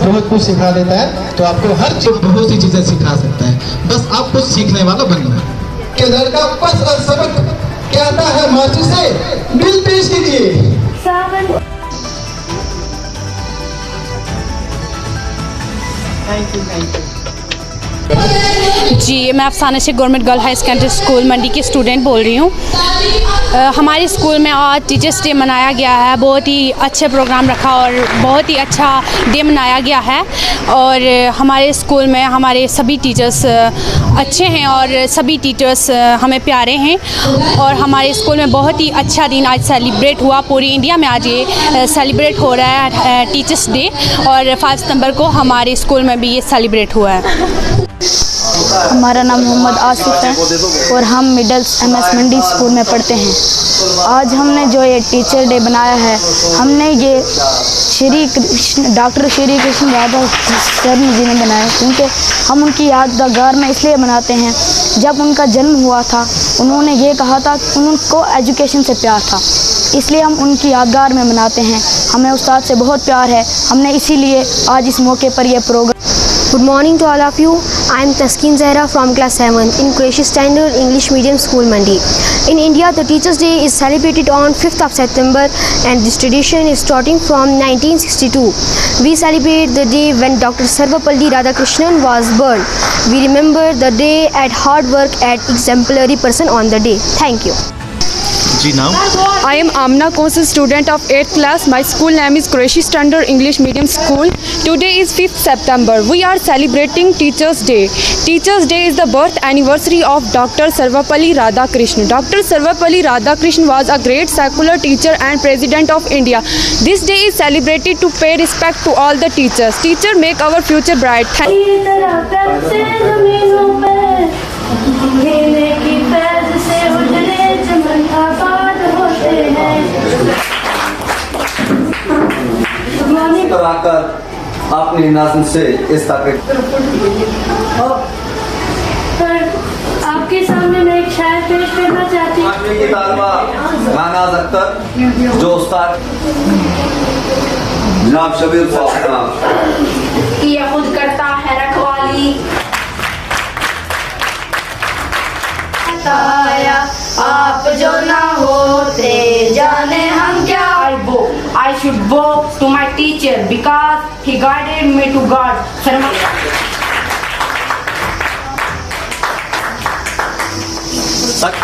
बहुत कुछ सिखा देता है। तो आपको हर चीज बहुत सी चीजें सिखा सकता है, बस आप कुछ सीखने वाला बनना है। कि लड़का बस सबक क्या आता है मास्टर से बिल पेश कीजिए। Thank you. जी, मैं Afsana Shaikh government girl high secondary school Mandi की स्टूडेंट बोल रही हूँ। हमारे स्कूल में आज टीचर्स डे मनाया गया है। बहुत ही अच्छे प्रोग्राम रखा और बहुत ही अच्छा डे मनाया गया है। और हमारे स्कूल में हमारे सभी टीचर्स अच्छे हैं और सभी टीचर्स हमें प्यारे हैं। और हमारे स्कूल में बहुत ही अच्छा दिन आज सेलिब्रेट हुआ। पूरी इंडिया में आज ये सेलिब्रेट हो रहा है टीचर्स डे, और 5 सितंबर को हमारे स्कूल में भी ये सेलिब्रेट हुआ है। हमारा नाम मोहम्मद आसिफ है और हम मिडल्स MS मंडी स्कूल में पढ़ते हैं। आज हमने जो ये टीचर डे बनाया है, हमने ये डॉक्टर श्री कृष्ण राधा शर्मा जी ने बनाया, क्योंकि हम उनकी यादगार में इसलिए मनाते हैं, जब उनका जन्म हुआ था उन्होंने ये कहा था कि उनको एजुकेशन से प्यार था, इसलिए हम उनकी यादगार में मनाते हैं। हमें उस्ताद से बहुत प्यार है, हमने इसीलिए आज इस मौके पर यह programme. Good morning to all of you. I am Taskin Zahra from class 7 in Qureshi Standard English Medium School Mandi. In India, the Teachers' Day is celebrated on 5th of September, and this tradition is starting from 1962. We celebrate the day when Dr. Sarvapalli Radhakrishnan was born. We remember the day at hard work at exemplary person on the day. Thank you. जी नाम? I am Amna Kausal, student of 8th class. My school name is Qureshi Standard English Medium School. Today is 5th September. We are celebrating Teachers' Day. Teachers' Day is the birth anniversary of Dr. Sarvapalli Radhakrishnan. Dr. Sarvapalli Radhakrishnan was a great secular teacher and president of India. This day is celebrated to pay respect to all the teachers. Teachers make our future bright. कराकर अपने नज़्म से इस तक आपके सामने मैं एक शायर पेश करना चाहती हूँ। की तालिबा मानाज अख्तर जो उस्ताद जनाब शबीर फातिमा कि यह खुद करता है रखवाली। आप जो ना होते जाने हम क्या। I should bow to my teacher because he guided me to God. तक